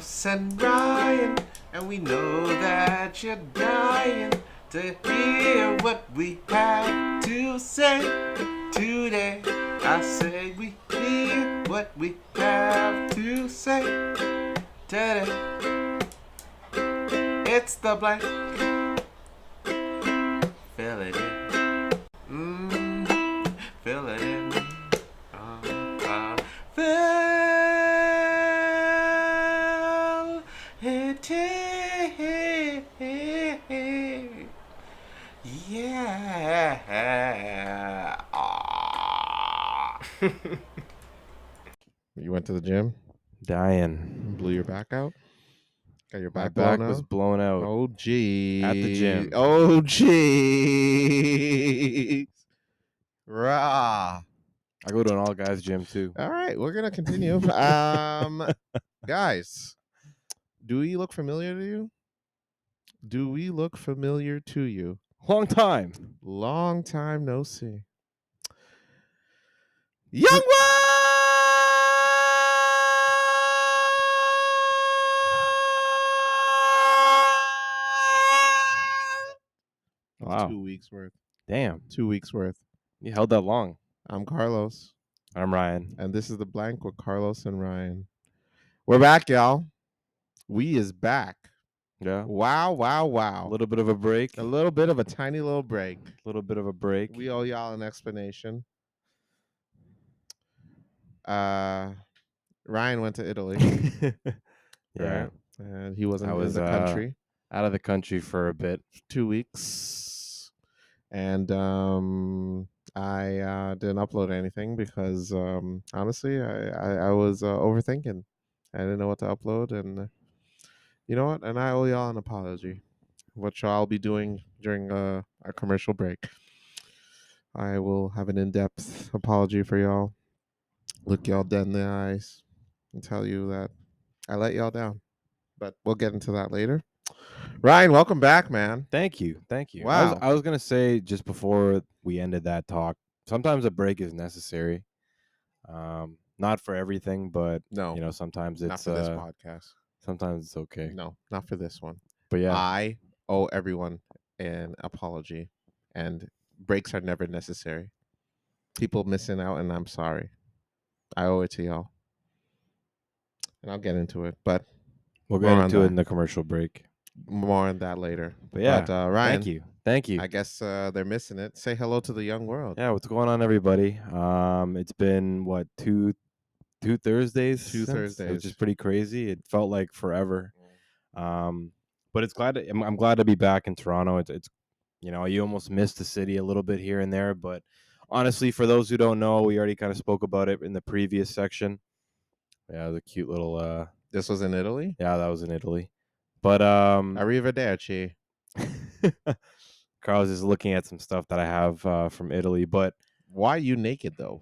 Carlos and Ryan, and we know that you're dying to hear what we have to say today. I say we hear what we have to say today. It's the blank. Fill it in. Fill it in. Fill it in. Yeah. You went to the gym? Dying. Blew your back out? Got your My back back blown was out? blown out. Oh, gee. At the gym. Oh, gee. Rah. I go to an all guys gym too. All right, we're gonna continue. Guys, do we look familiar to you? Do we look familiar to you? Long time. Long time no see. Young one. Wow. 2 weeks worth. Damn. 2 weeks worth. You held that long. I'm Carlos, I'm Ryan. and this is the blank with Carlos and Ryan. We're back, y'all. We is back. Yeah. Wow, wow, wow. A little bit of a break. A little bit of a tiny little break. A little bit of a break. We owe y'all an explanation. Ryan went to Italy. Yeah. Right? And he wasn't I was in the country. Out of the country for a bit. 2 weeks. And I didn't upload anything because honestly I was overthinking. I didn't know what to upload, and you know what? And I owe y'all an apology, which I'll be doing during our commercial break. I will have an in-depth apology for y'all. Look y'all dead in the eyes and tell you that I let y'all down. But we'll get into that later. Ryan, welcome back, man. Thank you. Thank you. Wow. I was gonna say just before we ended that talk, sometimes a break is necessary. Not for everything, but No, you know, sometimes not it's for this podcast. sometimes it's okay. No, not for this one. But yeah. I owe everyone an apology, and breaks are never necessary. People missing out, and I'm sorry. I owe it to y'all. And I'll get into it, but We'll more get on into it that. in the commercial break. More on that later. But yeah, Ryan, thank you. Thank you. I guess they're missing it. Say hello to the young world. Yeah, what's going on, everybody? It's been what two Thursdays? Two since, Thursdays. which is pretty crazy. It felt like forever. But it's I'm glad to be back in Toronto. It's you know, you almost miss the city a little bit here and there, but honestly, for those who don't know, we already kind of spoke about it in the previous section. Yeah, the cute little This was in Italy? Yeah, that was in Italy. But Arrivederci. Carl's is looking at some stuff that I have from Italy, but why are you naked though?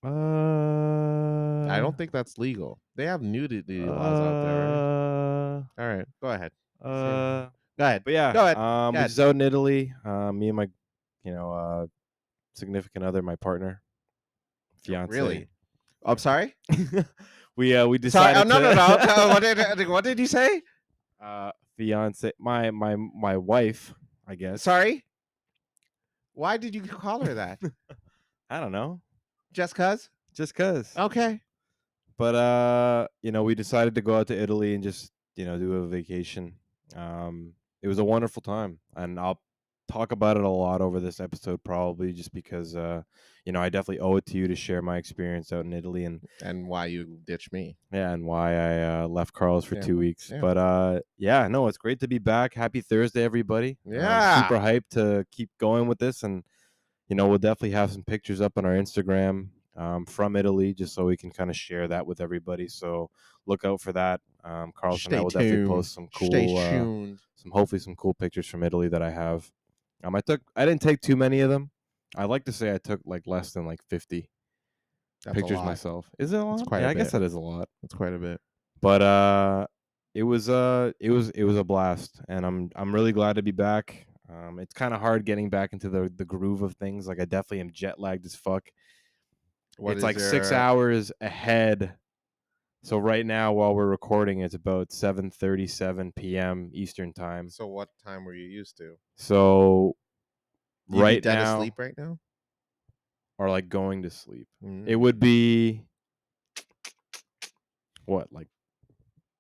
I don't think that's legal. They have nudity laws out there, right? All right, go ahead. Go ahead. But yeah, Go ahead. which is out in Italy. Me and my, significant other, my partner, fiance. Really? I'm sorry. we Sorry. decided. No. What did you say? Fiance, my wife, I guess. Sorry. Why did you call her that? I don't know. Just cause? Just cause. Okay. But we decided to go out to Italy and just do a vacation. It was a wonderful time, and I'll talk about it a lot over this episode, probably just because I definitely owe it to you to share my experience out in Italy and why you ditched me. Yeah, and why I left Carl's for 2 weeks. Yeah. But no, it's great to be back. Happy Thursday, everybody. Yeah. Super hyped to keep going with this, and we'll definitely have some pictures up on our Instagram from Italy, just so we can kind of share that with everybody. So look out for that. Carlos and I will definitely post some cool, hopefully some cool pictures from Italy that I have. I didn't take too many of them. I like to say I took like less than like 50 pictures myself. Is it a lot? Quite a I bit. guess that is a lot. It's quite a bit. But it was a blast, and I'm really glad to be back. It's kind of hard getting back into the groove of things. Like I definitely am jet lagged as fuck. It's like 6 hours ahead So right now, while we're recording, it's about 7:37 p.m. Eastern time. So what time were you used to? So You'd be right dead now, asleep right now? or like going to sleep, it Mm, would be what, like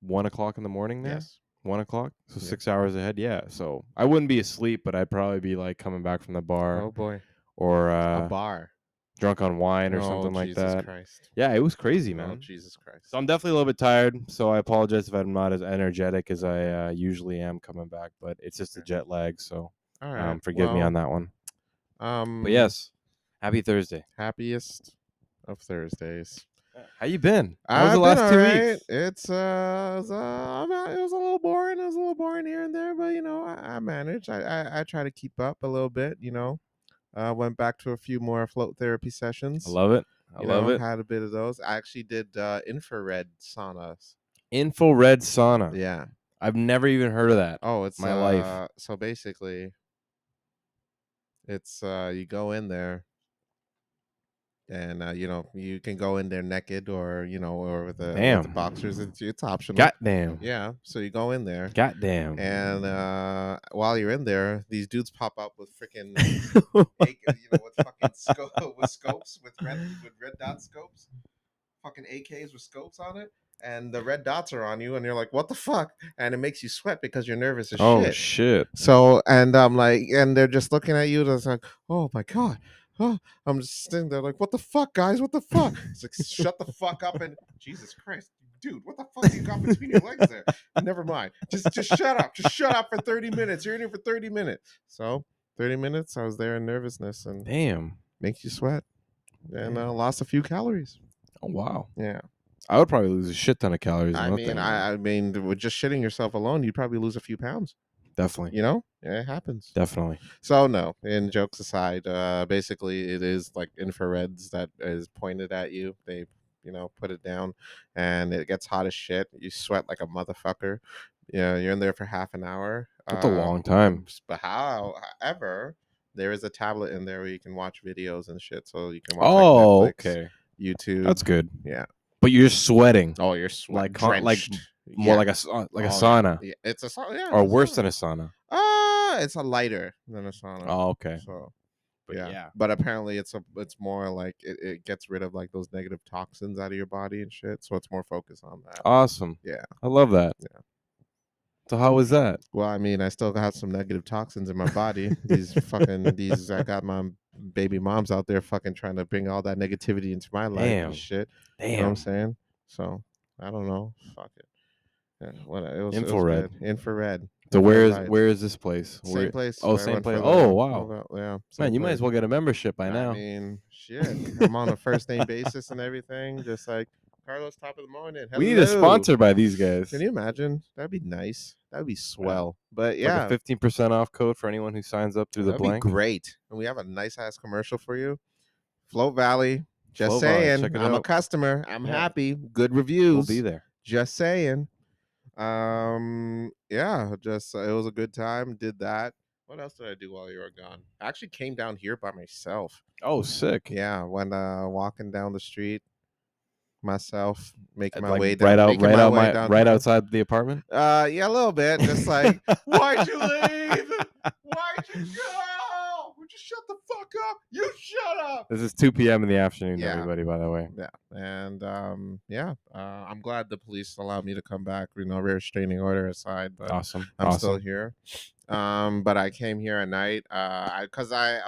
1 o'clock in the morning there? yes. 1 o'clock? So Yep. 6 hours ahead. Yeah. So I wouldn't be asleep, but I'd probably be like coming back from the bar Oh boy. or A bar. drunk on wine or Oh something like Jesus that. Christ. Yeah, it was crazy, Oh man. Jesus So Christ. I'm definitely a little bit tired. So I apologize if I'm not as energetic as I usually am coming back, but it's just a Okay. jet lag. So All right. forgive me on Well, that one. But um, yes, happy Thursday. happiest of Thursdays. Yeah. How you been? How was the I've been last all 2 weeks? right. It was a little boring. It was a little boring here and there, but I managed. I try to keep up a little bit. Went back to a few more float therapy I sessions. love it. I love it. Had a bit of those. I actually did infrared saunas. Infrared sauna. Yeah. I've never even heard of that Oh, in it's my life. so basically it's you go in there and you can go in there naked or or with the boxers. Damn. It's optional. Goddamn. Yeah. So you go in there Goddamn. and while you're in there, these dudes pop up with freaking with fucking with scopes with red dot scopes, fucking AKs with scopes on it, and the red dots are on you, and you're like, what the fuck? And it makes you sweat because you're nervous as Oh shit. shit. So, and I'm like, and they're just looking at you. It's like, oh my god. Oh, I'm just sitting there like, what the fuck, guys? What the fuck? It's like, shut the fuck up and Jesus Christ, dude, what the fuck do you got between your legs there? Never mind. Just shut up. Just shut up for 30 minutes. You're in here for 30 minutes. So 30 minutes, I was there in nervousness and Damn. makes you sweat and Damn. lost a few calories. Oh wow. Yeah. I would probably lose a shit ton of calories on that thing, man. I mean, with just shitting yourself alone, you'd probably lose a few pounds. Definitely. Yeah, it happens. Definitely. So no, and jokes aside, basically it is like infrareds that is pointed at you. They, put it down, and it gets hot as shit. You sweat like a motherfucker. Yeah, you're in there for half an hour. That's a long time. But however, there is a tablet in there where you can watch videos and shit. So you can watch like Oh, Netflix, okay. YouTube. That's good. Yeah. But you're sweating Oh, you're sweat like drenched. more Yeah. like a Oh yeah. sauna Yeah. It's a sauna. Yeah, or it's a worse sauna. than a sauna. It's a lighter than a sauna. Oh, okay. So But yeah, yeah. but apparently it's more like it gets rid of like those negative toxins out of your body and shit. So it's more focused on that. Awesome. Yeah, I love that. yeah. So how was that? Well, I mean, I still have some negative toxins in my body. These I got my baby moms out there fucking trying to bring all that negativity into my life and Damn. shit. You know what I'm Damn. saying? So I don't know. Fuck it. Yeah, what it was Infrared. good. Infrared. So Infrared light. where is this place? Same Where place Oh, where I same went place. for Oh, the wow. yeah, Man, same you might as place. well get a membership by I now. mean, shit. I'm on a first name basis and everything. Just like Carlos, top of the morning. We need a Hello. sponsor by these Can guys. you imagine? That'd be nice. That'd be Yeah. swell. But Like a yeah, 15% off code for anyone who signs up through the that'd be blank. great. And we have a nice ass commercial for you. Float Valley. Just Flow Valley, saying. check it I'm a out. customer. I'm Yeah, happy. Good we'll be reviews. there. Just saying. Yeah, just it was a good time. Did that. What else did I do while you were gone? I actually came down here by myself. Oh, sick. Yeah, when walking down the street myself, Like right out way right downtown. outside the apartment. Yeah, a little bit. Just like, why'd you leave? Why'd you go? Would you shut the fuck up? You shut up. This is 2 p.m. in the afternoon, Yeah, everybody, by the way. yeah, and yeah. I'm glad the police allowed me to come back. Restraining order aside, but Awesome. I'm still Awesome. here. But I came here at night. I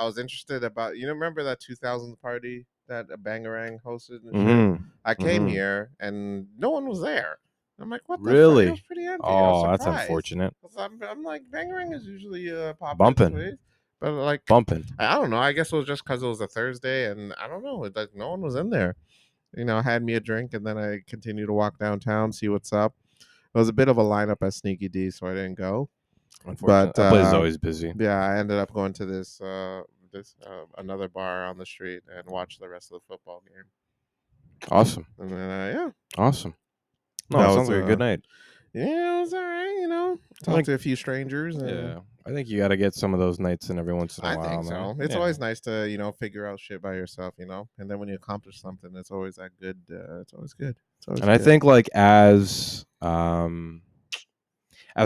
was interested about remember that 2000 party that Bangarang hosted and shit. Mhm. I came Mhm. here and no one was there. I'm like, what the fuck? It was Really? pretty empty. I was Oh, that's surprised. unfortunate. 'Cause I'm like, Bangarang is usually a popular Bumping. place, but like, Bumping. I don't know. I guess it was just because it was a Thursday, and I don't know. Like, no one was in there. I had me a drink, and then I continued to walk downtown, see what's up. It was a bit of a lineup at Sneaky D, so I didn't go. Unfortunate. But That place is always busy. yeah, I ended up going to this another bar on the street and watched the rest of the football game. Awesome. And then yeah, Awesome. No, that it was sounds like a good night. yeah, it was all right. I Talked think to a few strangers and yeah. I think you got to get some of those nights in every once in a I while, think man. so. It's Yeah. always nice to figure out shit by yourself, and then when you accomplish something, it's always that good. It's always good. It's always And I good. think like as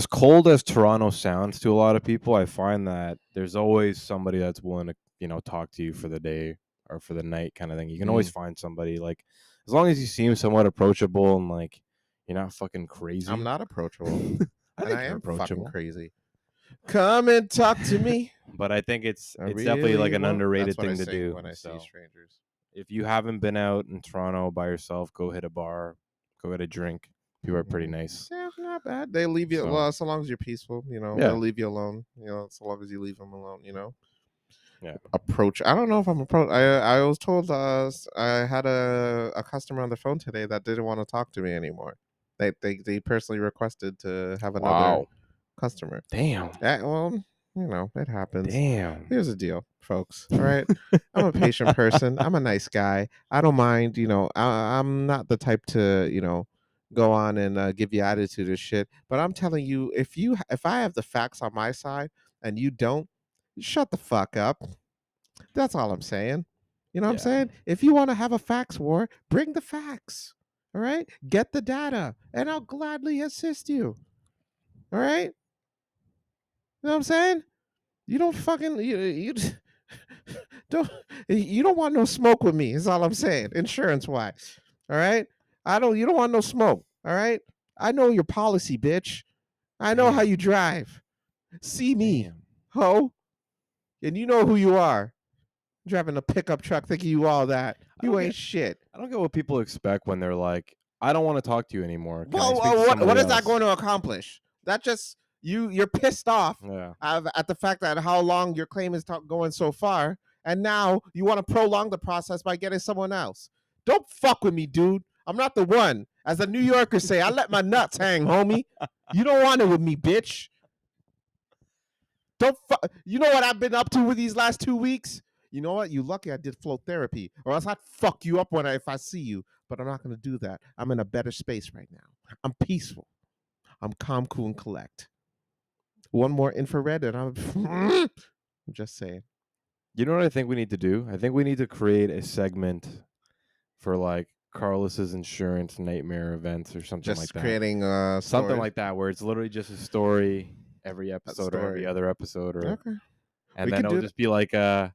cold as Toronto sounds to a lot of people, I find that there's always somebody that's willing to, talk to you for the day or for the night kind of thing. You can always Mm. find somebody like as long as you seem somewhat approachable and like you're not fucking I'm crazy. not approachable, I and think I you're am fucking approachable. crazy. Come and talk to me. But I think it's I it's definitely like really an won't. That's underrated what I thing to sing do. when I see So strangers. if you haven't been out in Toronto by yourself, go hit a bar, go get a drink. People are pretty Mm. nice. Yeah, not bad. They leave you So well, so long as you're peaceful. yeah, They'll leave you alone. So long as you leave them alone. yeah. Approach. I don't know if I'm approach. I was told I had a customer on the phone today that didn't want to talk to me anymore. They personally requested to have another Wow. customer. Damn. Well, it happens. Damn. Here's the deal, folks. All right. I'm a patient person. I'm a nice guy. I don't mind. I'm not the type to go on and give you attitude or shit. But I'm telling you, if I have the facts on my side and you don't, shut the fuck up. That's all I'm saying. You know what I'm Yeah. saying? If you want to have a facts war, bring the facts. All right? Get the data, and I'll gladly assist you. All right? You know what I'm saying? You don't fucking you don't you don't want no smoke with me. Is all I'm saying. Insurance wise. All right? I don't You don't want no smoke. All right? I know your policy, bitch. I know how Damn. you drive. See me, Damn. ho, and you know who you are. Driving a pickup truck thinking you all that. I You don't ain't get shit. I don't get what people expect when they're like, I don't want to talk to you anymore. Can I Well, speak to what somebody is that going else? to accomplish? That just you're pissed off Yeah. at the fact that how long your claim is going so far, and now you want to prolong the process by getting someone else. Don't fuck with me, dude. I'm not the one. As the New Yorkers say, I let my nuts hang, homie. You don't want it with me, bitch. Don't You know what I've been up to with these last 2 weeks? You know what? You lucky I did flow therapy, or else I'd fuck you up if I see you. But I'm not gonna do that. I'm in a better space right now. I'm peaceful. I'm calm, cool, and collect. One more infrared, and I'm just saying. You know what I think we need to do? I think we need to create a segment for like Carlos's insurance nightmare events or something like Just that. creating Something stories, like that where it's literally just a story every a episode or every story. other episode or Okay, and we then could it'll do that. just be like I,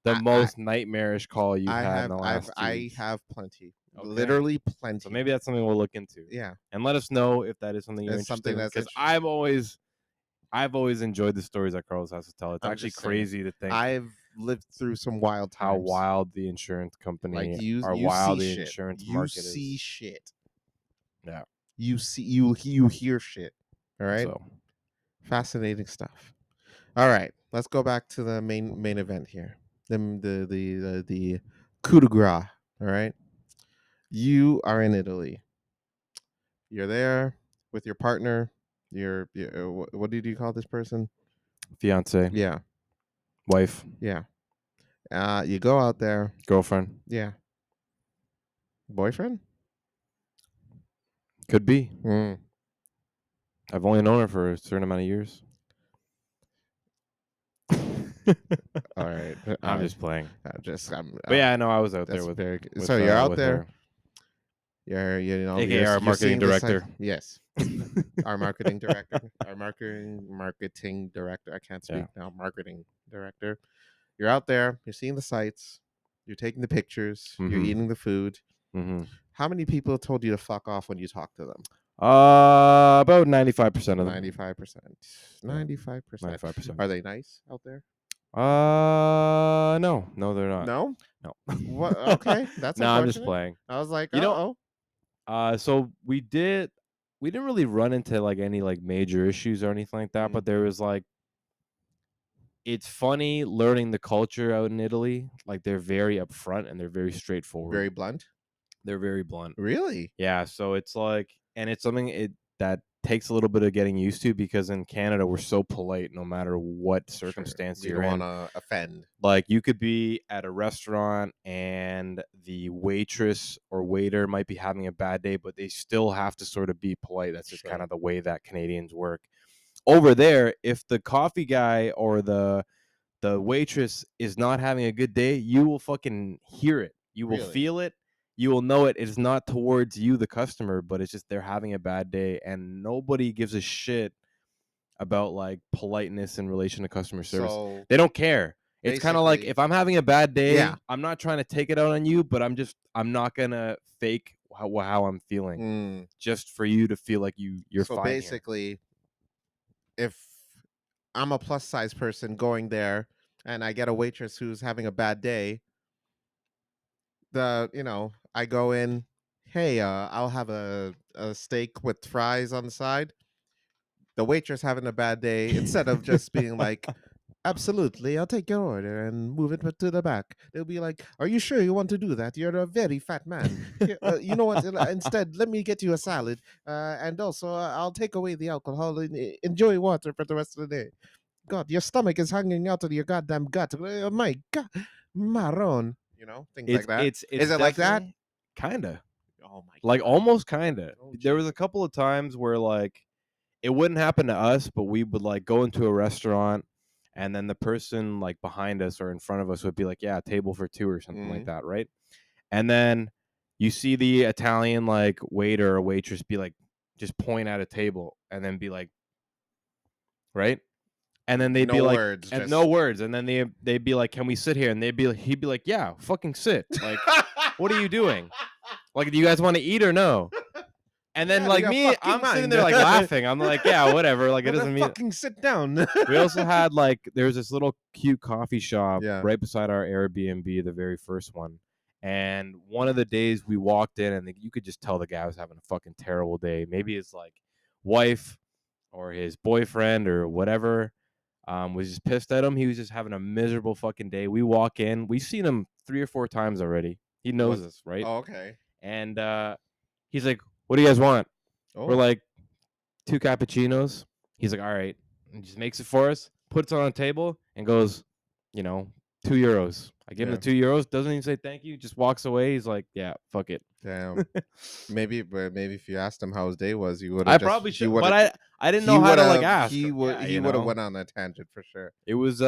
the I, most nightmarish call you've had in the last 2 I weeks. have plenty, Okay. literally So plenty. maybe that's something we'll look into. Yeah, And let us know if that is something you're it's interested something in that's because interesting. I've always enjoyed the stories that Carlos has to tell. It's I'm actually just saying. crazy to think I've lived through some wild how times. wild the insurance Like company or you see wild the shit. insurance You market see is. shit. Yeah. You hear shit. All right. So Fascinating stuff. All right. Let's go back to the main event here. The coup de grace. All right. You are in Italy. You're there with your partner. What did you call this person? fiance, Yeah. wife, Yeah. You go out there. girlfriend, Yeah. Boyfriend? could be. Mm. I've only known her for a certain amount of years. All right. I'm just playing. Just But yeah, I know I was out there That's with very good. So you're out with there. her, You're aka our you're marketing seeing the site. director. Yes. Our marketing director. Our marketing director. I can't Yeah. speak now. Marketing director. You're out there. You're seeing the sites. You're taking the pictures. You're Mm-hmm. eating the food. Mm-hmm. How many people told you to fuck off when you talk to them? About 95% of them. 95%. Yeah, 95%. 95%. Are they nice out there? No, they're not. No. No, What? Okay, that's no, I'm just unfortunate. playing. I was like, You know, oh. so we didn't really run into like any like major issues or anything like that, but there was like it's funny learning the culture out in Italy. Like they're very upfront and they're very straightforward. Very blunt. They're very blunt. Really? Yeah, so it's like and it's something that takes a little bit of getting used to because in Canada we're so polite no matter what Sure. circumstance You you're don't want in. to offend. Like you could be at a restaurant and the waitress or waiter might be having a bad day, but they still have to sort of be polite. That's just kind Sure. of the way that Canadians work. over there, if the coffee guy or the waitress is not having a good day, you will fucking hear it. You will Really? feel it. You will know it. It's not towards you, the customer, but it's just they're having a bad day, and nobody gives a shit about like politeness in relation to customer service. So They don't care. It's kind of like basically, if I'm having a bad yeah. day, I'm not trying to take it out on you, but I'm not gonna fake how I'm feeling Mm. just for you to feel like you're So fine here. basically, if I'm a plus size person going there and I get a waitress who's having a bad day, I go in, hey, I'll have a steak with fries on the side. The waitress having a bad day, instead of just being like, absolutely, I'll take your order and move it to the back, they'll be like, are you sure you want to do that? You're a very fat man. Here, you know what? Instead, let me get you a salad, and also I'll take away the alcohol and enjoy water for the rest of the day. God, your stomach is hanging out of your goddamn gut. My God, Maron. Things like that. It's Is it like that? definitely kind of Oh my like God. almost kind of. Oh There was a Jesus. couple of times where like it wouldn't happen to us, but we would like go into a restaurant and then the person like behind us or in front of us would be like, yeah, table for two or something like Mm. that, right? And then you see the Italian like waiter or waitress be like, just point at a table and then be like, right? And then they'd be No like, words, and no just. words, and then they'd be like, can we sit here? And he'd be like, yeah, fucking sit. Like, what are you doing? Like, do you guys want to eat or no? And You then out of like your me, fucking I'm sitting mind. there like laughing. I'm like, yeah, whatever. Like, it Better doesn't mean. fucking sit down. We also had like there's this little cute coffee shop Yeah. right beside our Airbnb, the very first one. And one of the days we walked in, and you could just tell the guy was having a fucking terrible day. Maybe his like wife or his boyfriend or whatever was just pissed at him. He was just having a miserable fucking day. We walk in, we've seen him 3 or 4 times already. He knows Was us, right? Oh, okay. And he's like, "What do you guys want?" We're Oh, like, "2 cappuccinos." He's like, "All right," and just makes it for us, puts it on the table, and goes, you know, €2. I give him the yeah. €2, doesn't even say thank you, just walks away. He's like, "Yeah, fuck it." Damn. Maybe if you asked him how his day was, I probably he should, would but have I didn't know how to like ask. Yeah, he would have went on a tangent for sure. it was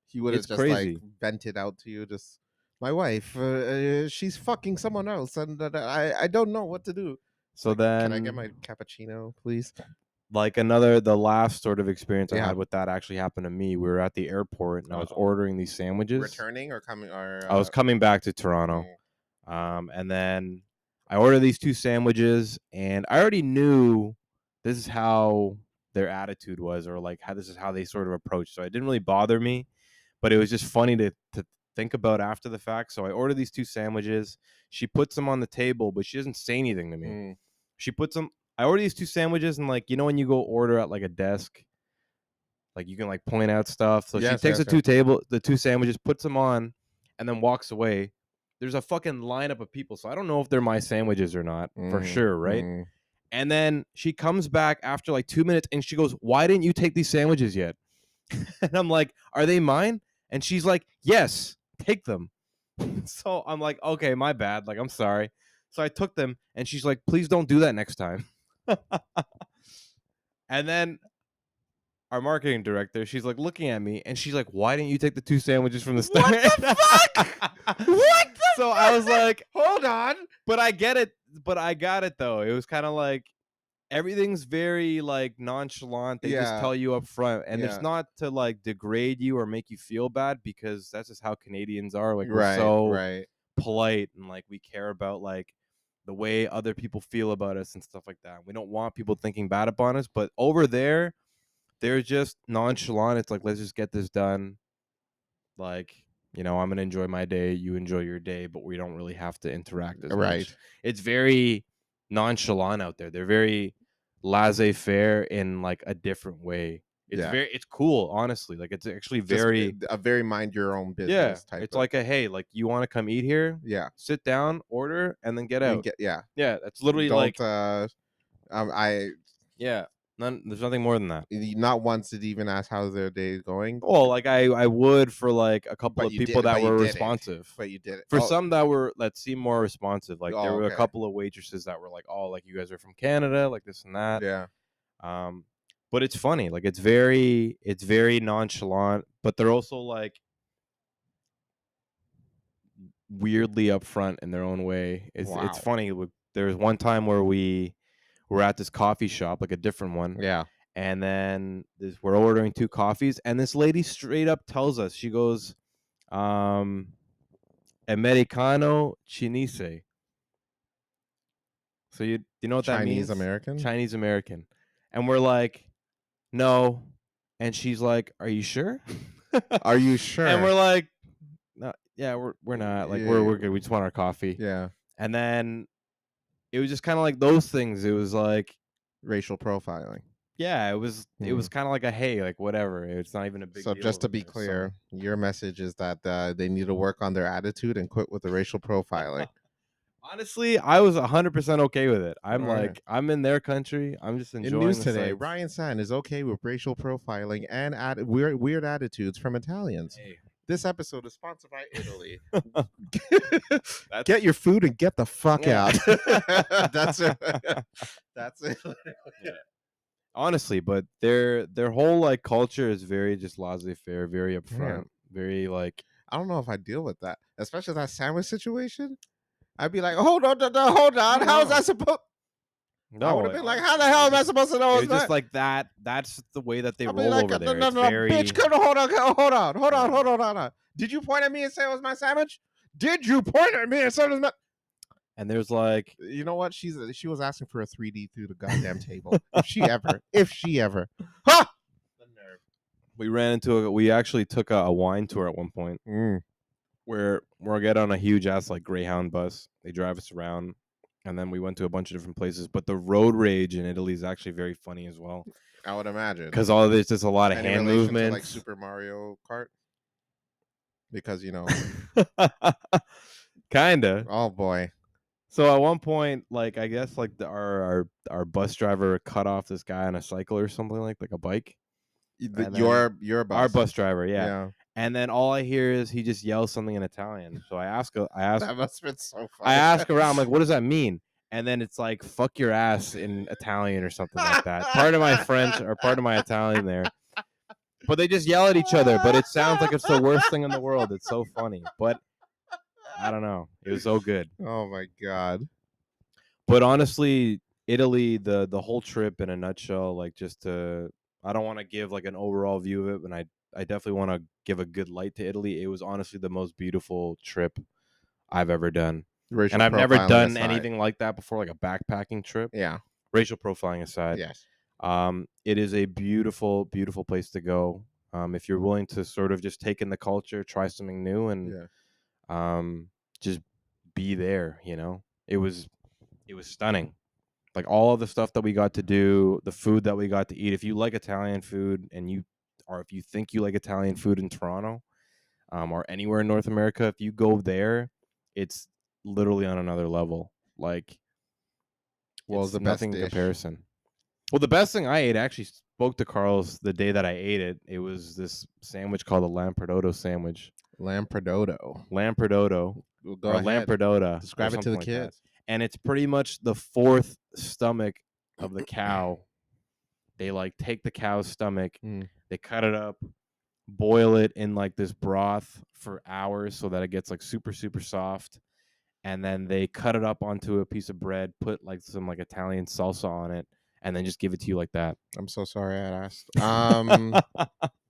He would have it's just like crazy. vented out to you, just my wife, she's fucking someone else, and I don't know what to do. It's So like, can I get my then cappuccino, please? like the last sort of experience I Yeah. had with that actually happened to me. We were at the airport and I Uh was oh. ordering these sandwiches. Returning or coming or I was coming back to Toronto. mm, And then I ordered these two sandwiches and I already knew this is how their attitude was or like how this is how they sort of approached. So it didn't really bother me, but it was just funny to think about after the fact. So I ordered these two sandwiches. She puts them on the table, but she doesn't say anything to me. mm. She puts them. I order these two sandwiches, and like when you go order at like a desk, like you can like point out stuff. So she Yes, takes yes, yes. the two sandwiches, puts them on, and then walks away. There's a fucking lineup of people, so I don't know if they're my sandwiches or not for Mm, sure, right? mm. And then she comes back after like 2 minutes, and she goes, "Why didn't you take these sandwiches yet?" And I'm like, "Are they mine?" And she's like, "Yes, take them." So I'm like, "Okay, my bad. Like, I'm sorry." So I took them, and she's like, "Please don't do that next time." And then our marketing director, she's like looking at me and she's like, "Why didn't you take the two sandwiches from the start?" What the fuck? What the So I fuck? was like, Hold on. but I get it. But I got it though. It was kind of like everything's very like nonchalant. They just Yeah, tell you up front, and it's yeah. not to like degrade you or make you feel bad because that's just how Canadians are. Like we're Right, so right. polite and like we care about like the way other people feel about us and stuff like that. We don't want people thinking bad upon us, but over there they're just nonchalant. It's like, let's just get this done. Like, I'm gonna enjoy my day. You enjoy your day, but we don't really have to interact as Right. much. It's very nonchalant out there. They're very laissez-faire in like a different way. Yeah. It's cool, honestly. Like it's actually Just very a very mind your own yeah. business type It's of. like a hey, like you want to come eat here? Yeah. Sit down, order, and then get And out. get yeah. Yeah, that's literally Don't like I yeah. There's nothing more than that. not once did he even ask how's their day going, Well, like I would for like a couple of people that but you were didn't. responsive. But you did it. For some that seemed more responsive, like there Oh, were a okay. couple of waitresses that were like, "Oh, like you guys are from Canada, like this and that." Yeah. Um, but it's funny. Like it's very nonchalant, but they're also like weirdly upfront in their own way. It's Wow. funny. There was one time where we were at this coffee shop, like a different one, Yeah. and then we're ordering two coffees, and this lady straight up tells us, she goes, um, "Americano Chinese." So you know what that Chinese means? American? Chinese American, and we're like, no, and she's like, "Are you sure?" Are you And sure? we're like, no, yeah, we're not. Like Yeah. we're good. We just want our coffee. Yeah. And then it was just kind of like those things. It was like, Racial profiling. yeah, it Hmm. was kind of like a hey, like whatever. It's not even a big So deal just to over be there. So clear, your message is that they need to work on their attitude and quit with the racial profiling. honestly, I was 100% okay with it. All I'm right. like, I'm in their country. I'm just In enjoying news the today, sights. Ryan San is okay with racial profiling and weird attitudes from Italians. Hey, This episode is sponsored by Italy. Get that's your food and get the fuck yeah. out. That's it. That's it. Yeah. Honestly, but their whole like culture is very just laissez-faire, very Yeah. upfront, very like I don't know if I deal with that, especially that sandwich situation. I'd be like, hold on, hold on. no, How's no. that supposed? I No, would have like, been like, how the honestly, hell am I supposed to know it it's was just that? like that. That's the way that they I'll be roll like, over no, there. no, It's no, bitch, very come on, yeah. hold on. Did you point at me and say it was my sandwich? Did you point at me and say it was my? And there's like, You know what? She was asking for a 3D through the goddamn table. If she ever, ha! The nerve. we actually took a wine tour at one point Mm. where we'll get on a huge ass like Greyhound bus. They drive us around, and then we went to a bunch of different places. But the road rage in Italy is actually very funny as well, I would imagine. because all of there's just a lot of Any hand relation to like movements. Super Mario Kart? Because Kinda. oh boy, So at one point, like I guess like our bus driver cut off this guy on a cycle or something like a bike, and then your our bus. bus driver, yeah. Yeah, And then all I hear is he just yells something in Italian. So that must have been so I funny. ask around, I'm like, what does that mean? And then it's like fuck your ass in Italian or something like that. Part of my French or part of my Italian there. But they just yell at each other, but it sounds like it's the worst thing in the world. It's so funny. But I don't know. It was so good. Oh my god. But honestly, Italy, the whole trip in a nutshell, like just to, I don't want to give like an overall view of it, and I definitely want to give a good light to Italy. It was honestly the most beautiful trip I've ever done, Racial and I've never profiling done aside. anything like that before, like a backpacking trip. Yeah. Racial profiling aside, Yes. it is a beautiful, beautiful place to go. If you're willing to sort of just take in the culture, try something new, and Yeah. um, just be there. It was stunning. Like all of the stuff that we got to do, the food that we got to eat. If you like Italian food or if you think you like Italian food in Toronto, or anywhere in North America, if you go there, it's literally on another level. Like What was it's the best nothing in dish? comparison. Well, the best thing I ate, I actually spoke to Carl's the day that I ate it. It was this sandwich called a Lampredotto sandwich. Lampredotto. Lampredotto Well, go or ahead. Lampredota or Describe it to something the like that. kids. And it's pretty much the fourth stomach of the cow. They like take the cow's stomach, Mm. they cut it up, boil it in like this broth for hours so that it gets like super super soft, and then they cut it up onto a piece of bread, put like some like Italian salsa on it, and then just give it to you like that. I'm so sorry I asked.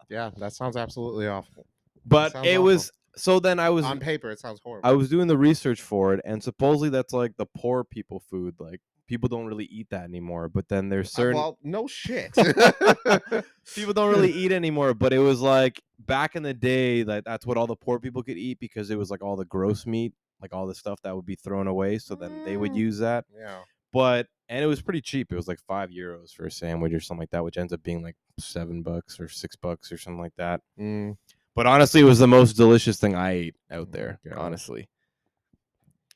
Yeah, that sounds absolutely awful. That But sounds it awful. was so then On paper, it sounds I horrible. was doing the research for it, and supposedly that's like the poor people food. Like people don't really eat that anymore. But then there's certain Well, no shit. people don't really eat anymore. But it was like back in the day that that's what all the poor people could eat because it was like all the gross meat, like all the stuff that would be thrown away. So then they would Mm, use that. yeah. But and it was pretty cheap. It was like €5 for a sandwich or something like that, which ends up being like $7 or $6 or something like that. Mm. But honestly, it was the most delicious thing I ate out Oh there. my god. Honestly,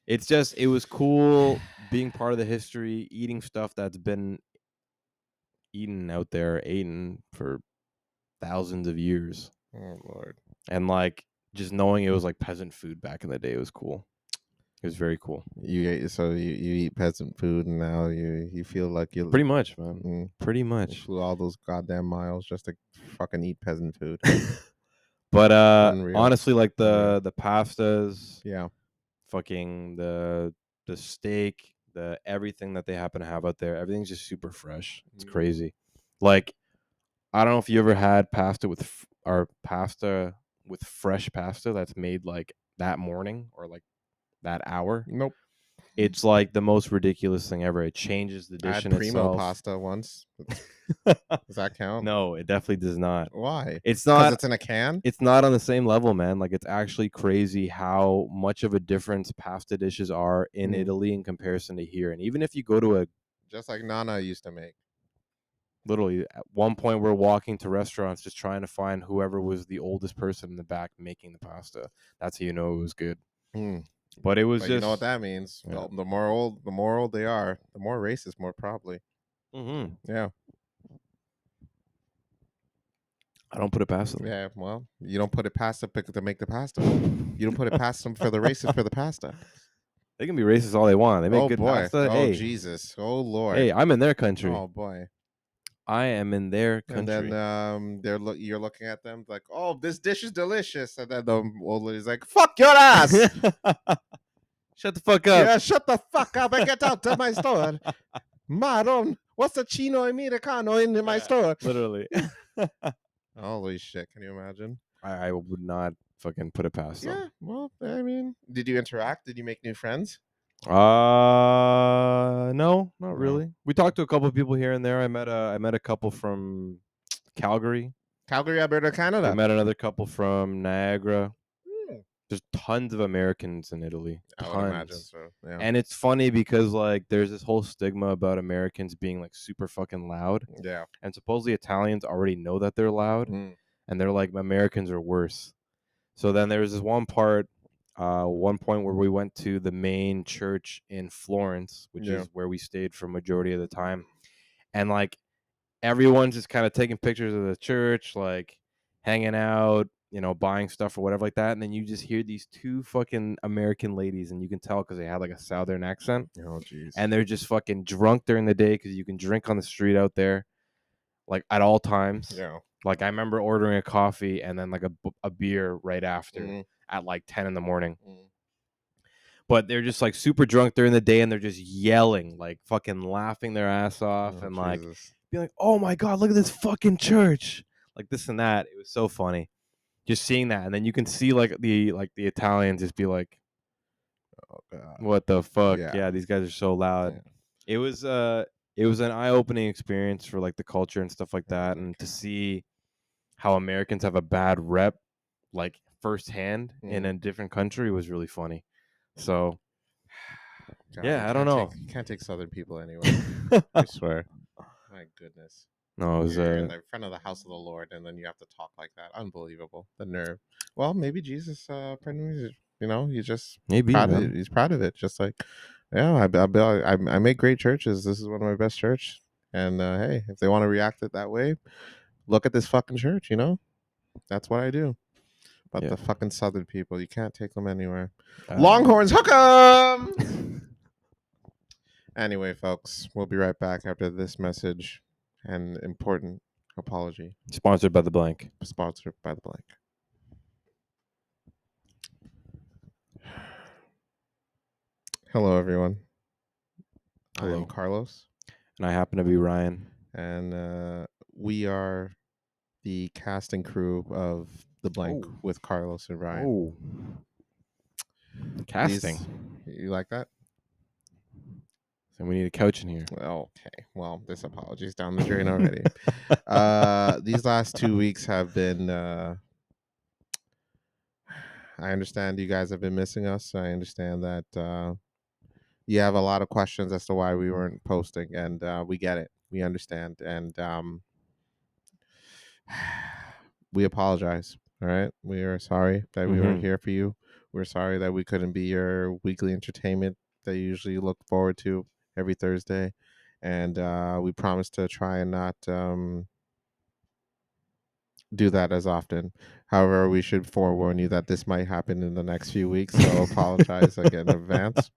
it's just it was cool being part of the history, eating stuff that's been eaten out there, eaten for thousands of years, Oh lord. and like just knowing it was like peasant food back in the day was cool. It was very cool. You eat peasant food, and now you feel like Pretty much, man. mm, Pretty you much. flew all those goddamn miles just to fucking eat peasant food. But Unreal, honestly, like unreal. the pastas, Yeah. fucking the steak, the everything that they happen to have out there, everything's just super fresh. It's Mm. crazy. Like I don't know if you ever had pasta with or pasta with fresh pasta that's made like that morning or like that hour. Nope. It's like the most ridiculous thing ever. It changes the I dish had in primo itself. pasta once. Does that count? No, it definitely does not. Why? It's Because not it's in a can. it's not on the same level, man. Like it's actually crazy how much of a difference pasta dishes are in Mm. Italy in comparison to here. And even if you go to a Just like Nana used to make. literally at one point we're walking to restaurants just trying to find whoever was the oldest person in the back making the pasta. That's how you know it was good. Mm. But it was But you know what just that means. yeah. The more old they are, the more racist, more probably. Mm-hmm. Yeah. I don't put it past them. Yeah. Well, you don't put it past them to make the pasta. You don't put it past them for the racist for the pasta. They can be racist all they want. They make Oh good boy. pasta. Oh Hey, Jesus. Oh Lord. hey, I'm in their country. Oh boy. I am in their And then country. you're looking at them like, oh, this dish is delicious, and then the old lady's like, fuck your ass. Shut the fuck up. Yeah, shut the fuck up and get out of my store. Maron, what's a chino americano in my Yeah, store? literally. Holy shit! Can you imagine? I would not fucking put it past them. Yeah. Well, I mean, did you interact? Did you make new friends? No, not No. really. We talked to a couple of people here and there. I met a couple from Calgary. Calgary, Alberta, We Canada. met another couple from Niagara. Hmm. There's tons of Americans in Italy. I would imagine Tons. so. Yeah. And it's funny because like there's this whole stigma about Americans being like super fucking loud. Yeah. And supposedly Italians already know that they're loud Mm. and they're like Americans are worse. So then there was this one point where we went to the main church in Florence, which Yeah. is where we stayed for majority of the time. And like everyone's just kind of taking pictures of the church, like hanging out, you know, buying stuff or whatever like that. And then you just hear these two fucking American ladies, and you can tell because they had like a southern accent, Oh, jeez. and they're just fucking drunk during the day because you can drink on the street out there, like at all times. Yeah. Like I remember ordering a coffee and then like a beer right after Mm. at like 10 in the morning. Mm. But they're just like super drunk during the day and they're just yelling, like fucking laughing their ass off Oh, and like Jesus. being like, "Oh my god, look at this fucking church!" Like this and that. It was so funny just seeing that, and then you can see like the Italians just be like, Oh, God. "What the fuck? Yeah. Yeah, these guys are so loud." Yeah. It was it was an eye opening experience for like the culture and stuff like Oh, that, my and to God. see how Americans have a bad rep like firsthand in Mm. a different country was really funny. So God, yeah, I don't know. you can't take Southern people anywhere. I swear. My goodness. No, it was You're in the front of the house of the Lord, and then you have to talk like that. Unbelievable. The nerve. Well, maybe Jesus, you know, he's just maybe proud of man. it. He's proud of it. Just like, yeah, I make great churches. This is one of my best church. And hey, if they want to react it that way, look at this fucking church. You know, that's what I do. But Yeah. the fucking Southern people, you can't take them anywhere. Um, Longhorns, hook 'em! Anyway, folks, we'll be right back after this message and important apology sponsored by the blank. sponsored by the blank. Hello, everyone. I am Hello. Carlos, And I happen to be Ryan. and we are the cast and crew of the blank Oh. with Carlos and Ryan. Oh. These, Casting. you like that? So we need a couch in here. Okay. Well, this apology's down the drain already. These last 2 weeks have been. I understand you guys have been missing us. I understand that you have a lot of questions as to why we weren't posting, and we get it. We understand, and we apologize. All right, we are sorry that we weren't Mm-hmm. here for you. We're sorry that we couldn't be your weekly entertainment that you usually look forward to every Thursday, and we promise to try and not do that as often. However, we should forewarn you that this might happen in the next few weeks. So apologize again in advance.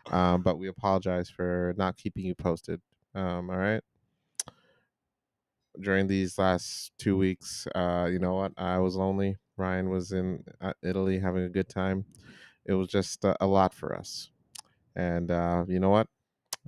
But we apologize for not keeping you posted. All right. During these last 2 weeks, you know what? I was lonely. Ryan was in Italy having a good time. It was just a lot for us. And you know what?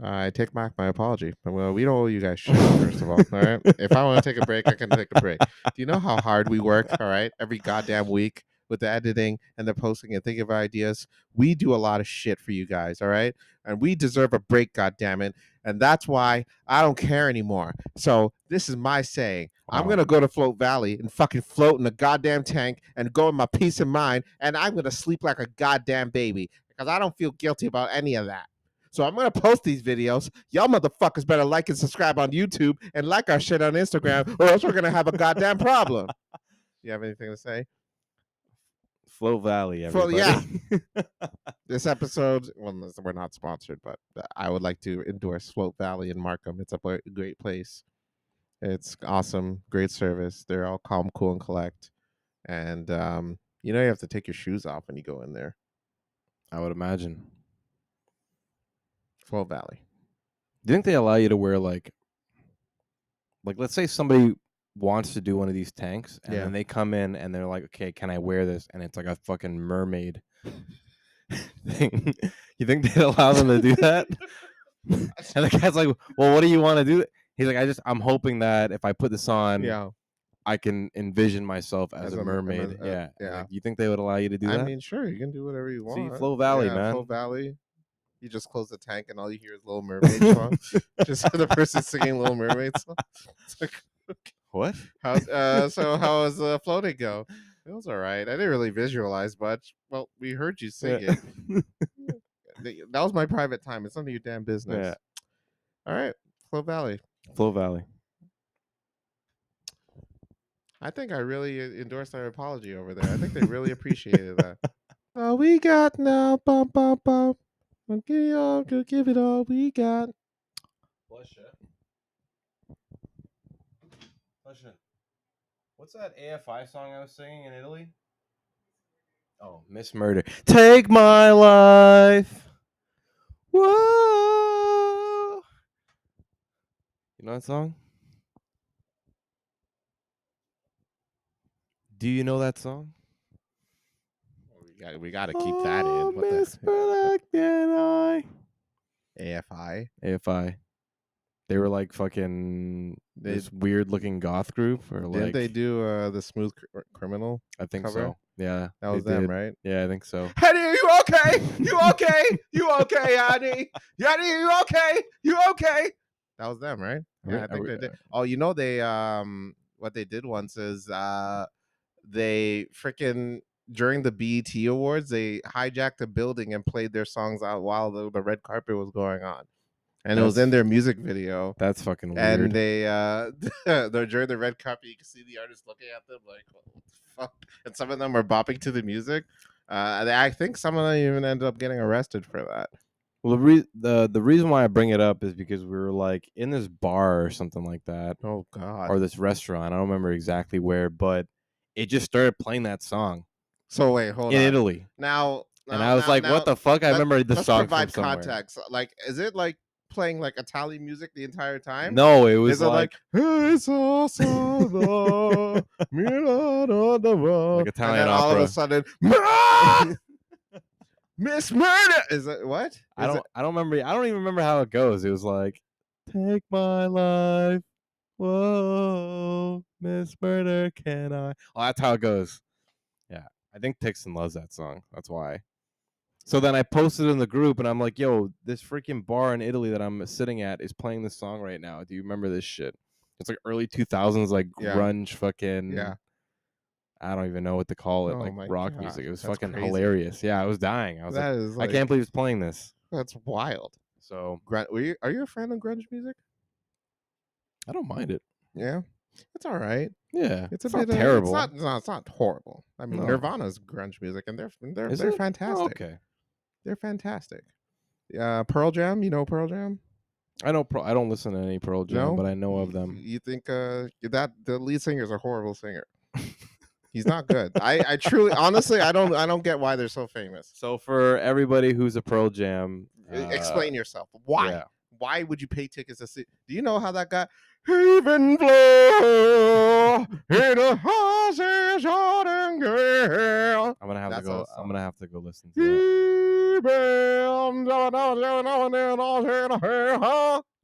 I take back my apology. Well, we don't owe you guys shit, first of all. All right. If I want to take a break, I can take a break. Do you know how hard we work? All right. Every goddamn week with the editing and the posting and thinking of ideas. We do a lot of shit for you guys. All right. And we deserve a break, goddammit. And that's why I don't care anymore. So this is my saying. I'm Wow. gonna go to Float Valley and fucking float in a goddamn tank and go in my peace of mind, and I'm gonna sleep like a goddamn baby because I don't feel guilty about any of that. So I'm gonna post these videos. Y'all motherfuckers better like and subscribe on YouTube and like our shit on Instagram, or else we're gonna have a goddamn problem. You have anything to say? Flow Valley, For everybody. yeah, this episode. Well, we're not sponsored, but I would like to endorse Float Valley in Markham. It's a great place. It's awesome, great service. They're all calm, cool, and collect. And you know you have to take your shoes off when you go in there. I would imagine. Float Valley. Do you think they allow you to wear like let's say somebody wants to do one of these tanks and Yeah. then they come in and they're like, okay, can I wear this? And it's like a fucking mermaid thing. You think they'd allow them to do that? And the guy's like, well, what do you want to do? He's like, I'm hoping that if I put this on, Yeah. I can envision myself as As a a mermaid. Yeah. And yeah. like, you think they would allow you to do I that? mean, sure, you can do whatever you See, want. Flow Valley, Yeah, man. Flow Valley. You just close the tank and all you hear is Little Mermaid song. Just the person singing Little Mermaid song. It's like, What? how's so how was floating go? It was all right. I didn't really visualize much. Well, we heard you sing Yeah. it. That was my private time. It's none of your damn Yeah. business. All right, Flow Valley. Flow Valley. I think I really endorsed our apology over there. I think they really appreciated that. All we got now, bum bum bum. We'll give it all we got. Bless you. Bless you. What's that AFI song I was singing in Italy? Oh, Miss Murder. Take my life. Whoa. You know that song? Do you know that song? We got to keep that in. Oh, What the Miss Murder, can I? AFI? AFI. They were like fucking They this weird looking goth group, or didn't they like do the Smooth Criminal I think cover? so. Yeah, That they was them, did. right? Yeah, I think so. Honey, are you okay? You okay? You okay, honey? Honey, you okay? You okay? That was them, right? Yeah, I think they did. Oh, you know they what they did once is they freaking during the BET Awards they hijacked a building and played their songs out while the red carpet was going on, and it was in That's their music video. that's fucking And weird. they they're during the red carpet, you can see the artists looking at them like, what the fuck? And some of them are bopping to the music. I think some of them even ended up getting arrested for that. Well, the reason why I bring it up is because we were like in this bar or something like that, Oh God. or this restaurant. I don't remember exactly where, but it just started playing that song So wait, hold in on. Italy, Now, and now, I was now, like, "What now, the fuck?" I remember the let's song from provide somewhere. context. Like, is it like playing like Italian music the entire time? No, it was Is it like like "Hey, so salvo, Milano like d'amore," and Italian then all of a opera. sudden, "Ah, Miss Murder? Is it what? Is it? I don't remember. I don't even remember how it goes. It was like, "Take my life, whoa, Miss Murder, can I?" Oh, that's how it goes. Yeah, I think Tixon loves that song. That's why. So then I posted in the group, and I'm like, "Yo, this freaking bar in Italy that I'm sitting at is playing this song right now. Do you remember this shit?" It's like early 2000s, like Yeah, grunge, yeah. fucking. I don't even know what to call it, Oh like my rock music. god, It was that's fucking crazy. hilarious. Yeah, I was dying. I was like, That is I can't like believe it's playing this. that's wild. So Are you a fan of grunge music? I don't mind it. Yeah, it's all right. Yeah, It's a it's bit. not terrible. It's not horrible. I mean, No, Nirvana's grunge music, and is they're it? Oh, fantastic. okay. They're fantastic. Pearl Jam. You know Pearl Jam? I don't listen to any Pearl Jam, No. but I know of them. You think that the lead singer is a horrible singer? He's not good. I truly, honestly, I don't get why they're so famous. So for everybody who's a Pearl Jam, Explain yourself. Why? yeah, Why would you pay tickets to see? Do you know how that got? Even flow in a horse's Jordan girl. I'm gonna have to That's a go. I'm song. gonna have to go listen to that.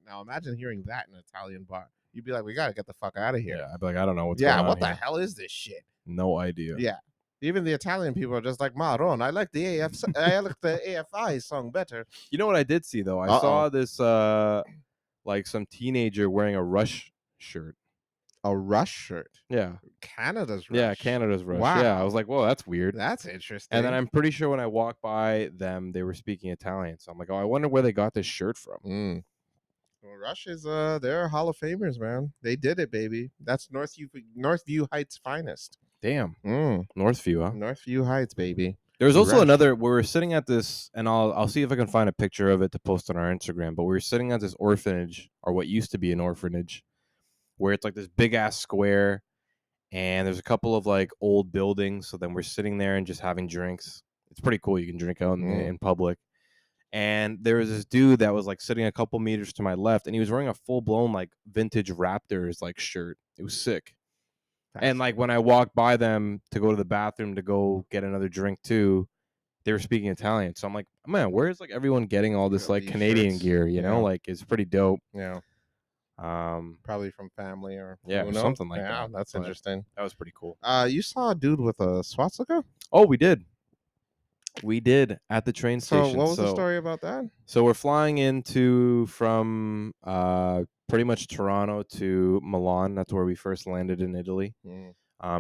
Now imagine hearing that in an Italian bar. You'd be like, we gotta get the fuck out of here. Yeah, I'd be like, I don't know what's Yeah, going on what the here. hell is this shit? No idea. Yeah. Even the Italian people are just like, Maron, I like the I like the AFI song better. You know what I did see though? I Uh-oh. saw this like some teenager wearing a Rush shirt. A Rush shirt. Yeah. Canada's Rush. Yeah, Canada's Rush. Wow. Yeah, I was like, whoa, that's weird. That's interesting. And then I'm pretty sure when I walked by them, they were speaking Italian. So I'm like, oh, I wonder where they got this shirt from. Well, Rush is they're Hall of Famers, man. They did it, baby. That's Northview Heights finest. Damn. Northview, huh? Northview Heights, baby. There's also Rush. another. We were sitting at this, and I'll see if I can find a picture of it to post on our Instagram. But we were sitting at this orphanage, or what used to be an orphanage, where it's like this big ass square, and there's a couple of like old buildings. So then we're sitting there and just having drinks. It's pretty cool. You can drink out in public. And there was this dude that was like sitting a couple meters to my left, and he was wearing a full blown like vintage Raptors like shirt. It was sick. And like when I walked by them to go to the bathroom to go get another drink too, they were speaking Italian. So I'm like, man, where's like everyone getting all this like Canadian shirts. gear? You know, like it's pretty dope. Yeah. Probably from family or or something like that. That's interesting. That was pretty cool. You saw a dude with a swastika? Oh, we did. We did at the train station. So what was the story about that? So we're flying from pretty much Toronto to Milan. That's where we first landed in Italy.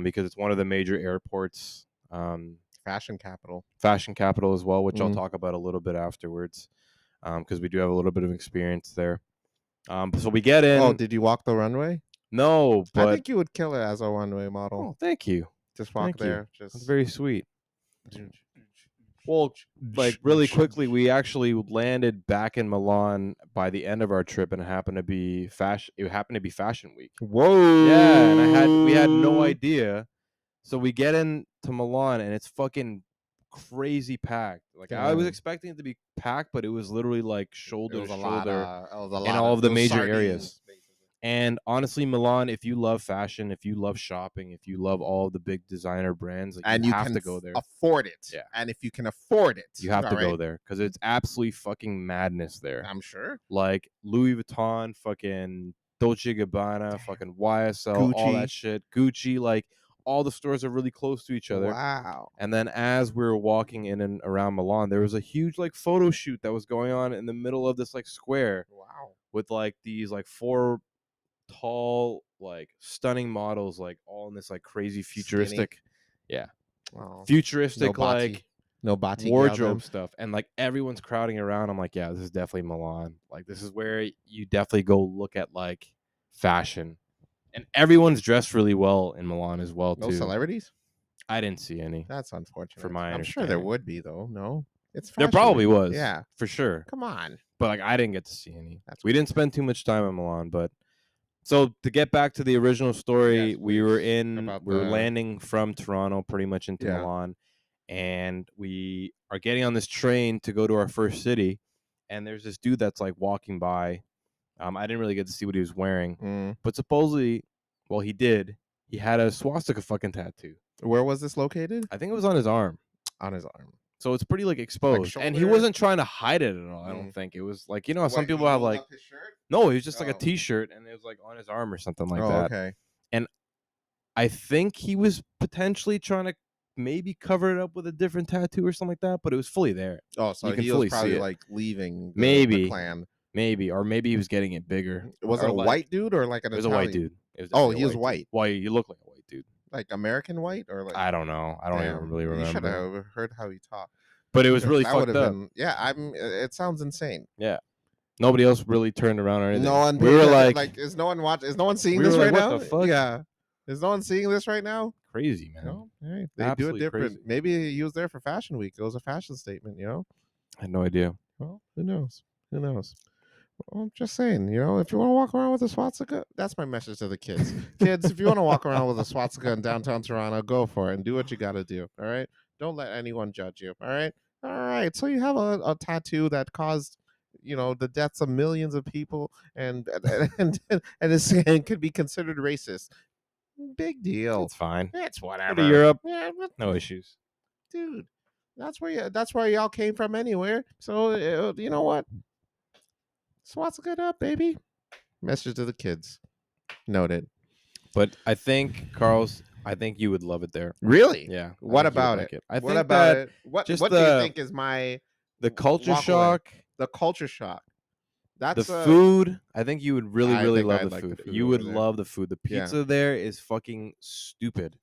Because it's one of the major airports. Fashion capital as well, which I'll talk about a little bit afterwards, because we do have a little bit of experience there. So we get in. Oh, did you walk the runway? No, but I think you would kill it as a runway model. Oh, thank you. Just walk there. Just That's very sweet. Well, like really quickly, we actually landed back in Milan by the end of our trip, and it happened to be Fashion Week. Whoa! Yeah, and we had no idea. So we get into Milan, and it's fucking crazy packed. Like I was expecting it to be packed, but it was literally like shoulder to shoulder in all of the major areas. And honestly, Milan, if you love fashion, if you love shopping, if you love all the big designer brands, like, and you have to go there. Afford it. Yeah. And if you can afford it, you have to go there because it's absolutely fucking madness there. I'm sure. Like Louis Vuitton, fucking Dolce & Gabbana, fucking YSL, Gucci. all that shit. Gucci, like all the stores are really close to each other. Wow. And then as we were walking in and around Milan, there was a huge like photo shoot that was going on in the middle of this like square. Wow. With like these like 4 tall, like stunning models, like all in this like crazy futuristic, futuristic like wardrobe stuff, and like everyone's crowding around. I'm like, yeah, this is definitely Milan. Like this is where you definitely go look at like fashion, and everyone's dressed really well in Milan as well too. No celebrities? I didn't see any. That's unfortunate. For my I'm sure there would be though. No, there probably was. Yeah, for sure. Come on. But like I didn't get to see any. We didn't spend too much time in Milan, but so to get back to the original story, we were landing from Toronto pretty much into Milan, and we are getting on this train to go to our first city, and there's this dude that's like walking by. I didn't really get to see what he was wearing, but supposedly, well, he did. He had a swastika fucking tattoo. Where was this located? I think it was on his arm. On his arm. So it's pretty like exposed, and he wasn't trying to hide it at all. I don't think it was like some people have like no, it was just like a T-shirt, and it was like on his arm or something like that. Okay. And I think he was potentially trying to maybe cover it up with a different tattoo or something like that, but it was fully there. Oh, so he was probably like leaving the clan. Maybe, or maybe he was getting it bigger. Was it a white dude or like an Italian? It was a white dude. He was white. Why you look like a white dude? Like American white or like I don't know. I don't even really remember. You should have heard how he talked. But it was really fucked up. It sounds insane. Yeah. Nobody else really turned around or anything. No one. We were like, is no one watching? Is no one seeing this right now? What the fuck? Yeah. Is no one seeing this right now? Crazy, man. No? All right. They do it different. Crazy. Maybe he was there for Fashion Week. It was a fashion statement, you know? I had no idea. Well, who knows? Who knows? Well, I'm just saying, if you want to walk around with a swastika, that's my message to the kids. Kids, if you want to walk around with a swastika in downtown Toronto, go for it and do what you got to do. All right. Don't let anyone judge you. All right. All right. So you have a tattoo that caused, the deaths of millions of people, and could be considered racist. Big deal. It's fine. It's Go to whatever. Europe, Yeah, no issues. dude. That's where y'all came from anywhere. So you know what? Swastika it up, baby. Message to the kids. Noted. But I think, Carl's, I think you would love it there. Really? Yeah, I What think you would about like it? it. I What think about that it? What just What do you think is my the culture walk away? shock, The culture shock. the That's food, I think you would really, I really think love I'd the like the food. food You would over there. love the food. The Yeah, pizza there is fucking stupid.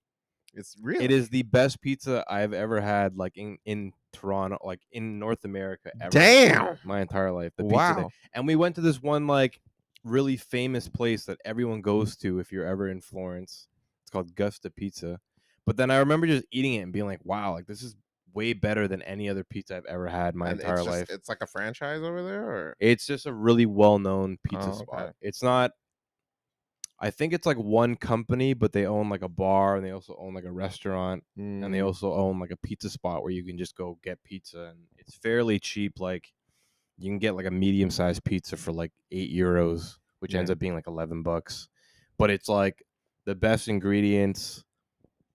it's It really. is the best pizza I've ever had, like in Toronto, like in North America ever. Damn. My entire life. The pizza there. Wow. And we went to this one like really famous place that everyone goes to if you're ever in Florence. It's called Gusta Pizza. But then I remember just eating it and being like, wow, like this is way better than any other pizza I've ever had in my And entire it's just life. it's like a franchise over there, or It's just a really well-known pizza oh, spot. okay. It's not, I think it's like one company, but they own like a bar and they also own like a restaurant and they Mm, also own like a pizza spot where you can just go get pizza and it's fairly cheap. Like you can get like a medium-sized pizza for like €8, which ends yeah, up being like $11. But it's like the best ingredients,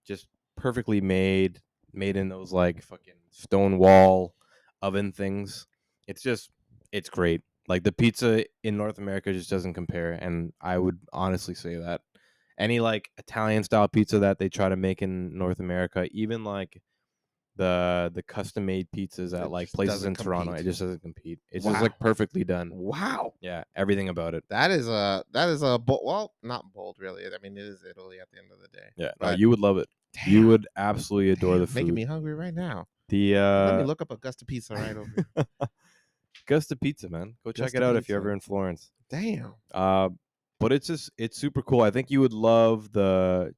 just perfectly made in those like fucking stone wall oven things. It's just it's great. Like the pizza in North America just doesn't compare, and I would honestly say that any like Italian style pizza that they try to make in North America, even like the custom made pizzas at it like just places doesn't in Toronto, it compete. just doesn't compete. It's just Wow. like perfectly done. Wow. Yeah, everything about it. That is a bold, well, not bold really. I mean, it is Italy at the end of the day. Yeah, no, But you would love it. You damn, would absolutely adore the making food. me hungry right now. The Let me look up Augusta Pizza right over here. Gusta Pizza, man. Go check it Augusta out if you're ever Pizza. in Florence. Damn. Uh, but it's super cool. I think you would love the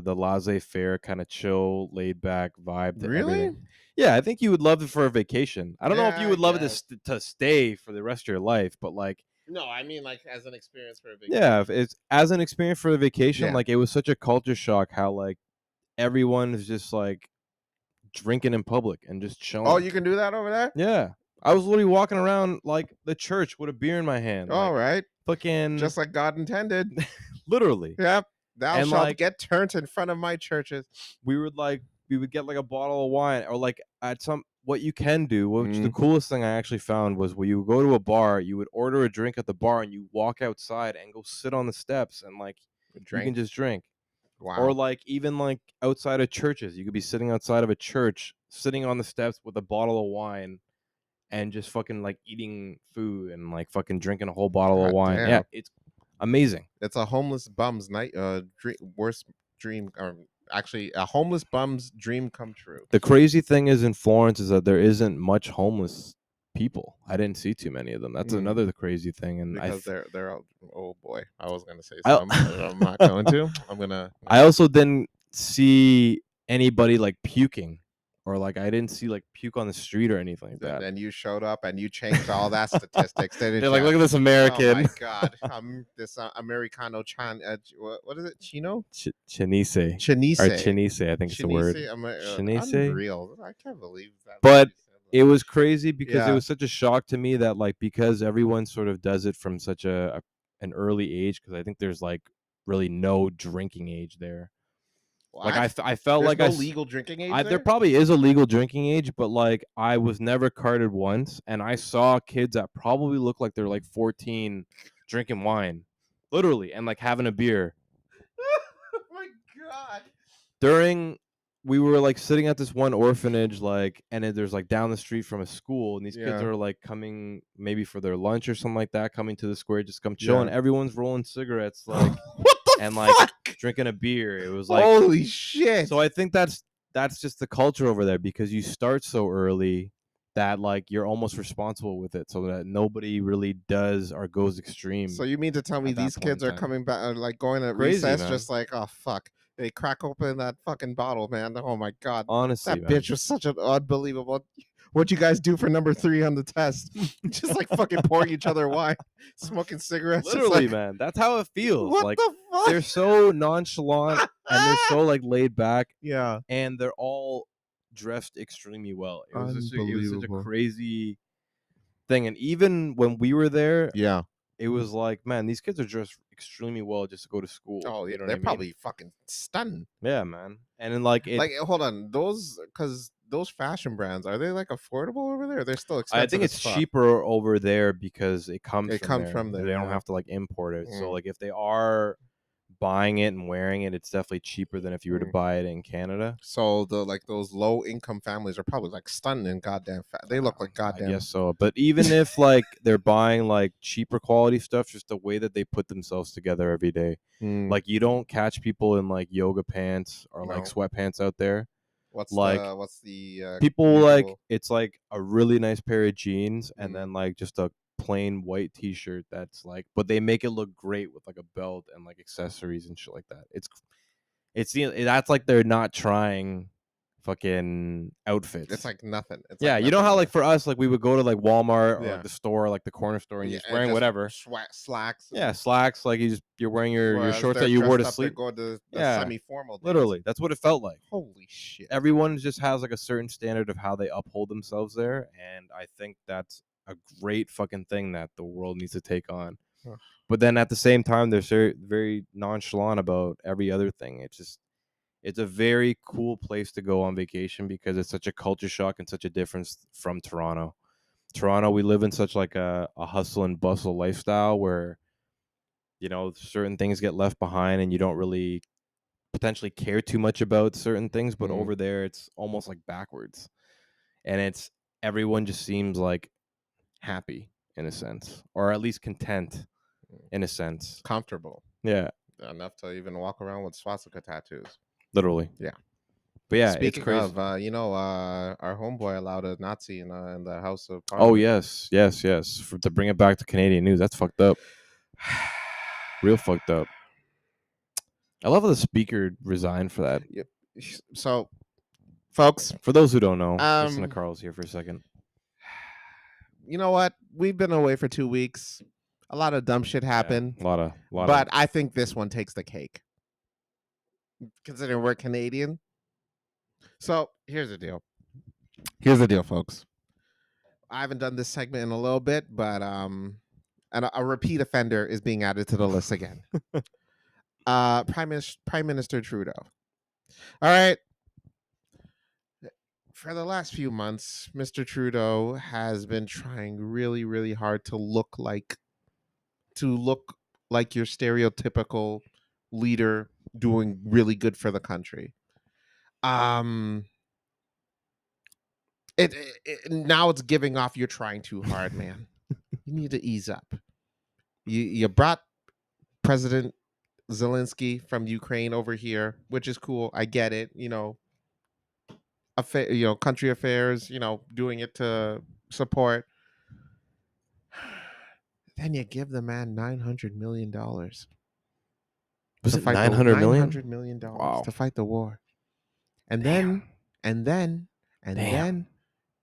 laissez faire kind of chill, laid back vibe to Really? everything. Yeah, I think you would love it for a vacation. I don't know if Yeah, you I would love it to guess. to stay for the rest of your life, but like No, I mean like as an experience for a yeah, if vacation. it's as an experience for a vacation. Yeah. Like it was such a culture shock how like everyone is just like drinking in public and just Oh, chilling. you can do that over there? Yeah. I was literally walking around like the church with a beer in my hand, All like right. fucking Just like God intended. literally. Yep. Thou And shalt like get turned in front of my churches. we would get like a bottle of wine or like at some what you can do, which the Mm, coolest thing I actually found was when you go to a bar, you would order a drink at the bar and you walk outside and go sit on the steps and like you can drink. just drink. Or Wow. like even like outside of churches, you could be sitting outside of a church, sitting on the steps with a bottle of wine and just fucking like eating food and like fucking drinking a whole bottle of God wine. Yeah, damn. it's amazing. It's a homeless bum's night worst dream, or actually a homeless bum's dream come true. The crazy thing is in Florence is that there isn't much homeless people. I didn't see too many of them. That's Mm, another crazy thing. And because they're all, oh boy, I was gonna say I some, but I'm not going to. I'm gonna I also didn't see anybody like puking or like I didn't see like puke on the street or anything like and that. then you showed up and you changed all that statistics, didn't They're like, you? look at this Oh my American. God, this Americano Chan, what is it? Chino? Chinese or Chinese. Chinese, I think it's the word. Chinese, Chinese. unreal. I can't believe that's what But you said. it was crazy because it Yeah. was such a shock to me that like because everyone sort of does it from such an early age because I think there's like really no drinking age there. Like What? I felt There's like no legal drinking age there there? probably is a legal drinking age, but like I was never carded once, and I saw kids that probably look like they're like 14 drinking wine, literally, and like having a beer Oh my God. during. We were like sitting at this one orphanage, like, and there's like down the street from a school, and these kids Yeah. are like coming maybe for their lunch or something like that, coming to the square, just come chill, and Yeah. everyone's rolling cigarettes, like, What the and like fuck? drinking a beer. It was like Holy shit. so I think that's just the culture over there because you start so early that like you're almost responsible with it so that nobody really does or goes So extreme you mean to tell me at that these point in kids are time. coming back, like going at Crazy, recess, man. just like, oh fuck, they crack open that fucking bottle, man. Oh my God, Honestly, that bitch man. was such an unbelievable. What'd you guys do for number 3 on the test? Just like fucking pouring each other wine, smoking cigarettes. Just Literally, like, man. That's how it feels. what Like the they're so nonchalant fuck? and they're so like laid back, Yeah, and they're all dressed extremely well. It was such a unbelievable. crazy thing. And even when we were there, Yeah. it was like, man, these kids are dressed extremely well just to go to school. Oh, yeah, You know what they're I mean? probably fucking stunning. Yeah, man. And then like it Like, hold on, those because those fashion brands are they like affordable over there? They're still I expensive think as it's fuck. cheaper over there because it comes It from comes there. from They there, don't yeah. have to like import it. So Mm, like if they are buying it and wearing it, it's definitely cheaper than if you were to mm. buy it in Canada. So the like those low income families are probably like stunning and goddamn fat. They look like I guess goddamn. so. But even if like they're buying like cheaper quality stuff, just the way that they put themselves together every day. Mm, Like you don't catch people in like yoga pants or like no. sweatpants out there. What's Like the people like usual? it's like a really nice pair of jeans and Mm, then like just a plain white t-shirt that's like but they make it look great with like a belt and like accessories and shit like that. That's like they're not trying fucking it's outfits. like nothing. It's like Yeah, you know nothing how like there. for us like we would go to like Walmart or like Yeah, the store, like the corner store and yeah, you're just and wearing just whatever. slacks. Yeah, slacks like you're wearing your Whereas shorts they're that you wore dressed to up, they're sleep. going to the Yeah, semi-formal days. literally. That's what it felt like. Holy shit! Everyone just has like a certain standard of how they uphold themselves there, and I think that's a great fucking thing that the world needs to take on. Ugh. But then at the same time they're very nonchalant about every other thing. It's a very cool place to go on vacation because it's such a culture shock and such a difference from Toronto. Toronto, we live in such like a hustle and bustle lifestyle where certain things get left behind and you don't really potentially care too much about certain things, but Mm, over there it's almost like backwards. And it's everyone just seems like happy in a sense, or at least content mm. in a sense. Comfortable Yeah, enough to even walk around with swastika tattoos. literally. Yeah. But yeah, it's Speaking of, crazy. our homeboy allowed a Nazi in the House of Oh Parliament. yes, yes, yes. To bring it back to Canadian news, that's fucked up. Real fucked up. I love how the speaker resigned for that. Yep. So, folks, For those who don't know, listen to um, Carl's here for a second. you know what? We've been away for 2 weeks. A lot of dumb shit Yeah, happened, a lot of. but I think this one takes the cake, considering we're Canadian. So here's the deal. Here's the deal, folks. I haven't done this segment in a little bit, but a repeat offender is being added to the list again. Prime Minister Trudeau. All right. For the last few months, Mr. Trudeau has been trying really, really hard to look like your stereotypical leader doing really good for the country. Um, now it's giving off you're trying too hard, man. You need to ease up. You brought President Zelensky from Ukraine over here, which is cool. I get it. Country affairs. Doing it to support. Then you give the man $900 million Was to it fight the 900 $900 million million? to fight the war, and then Damn. and then and Damn. then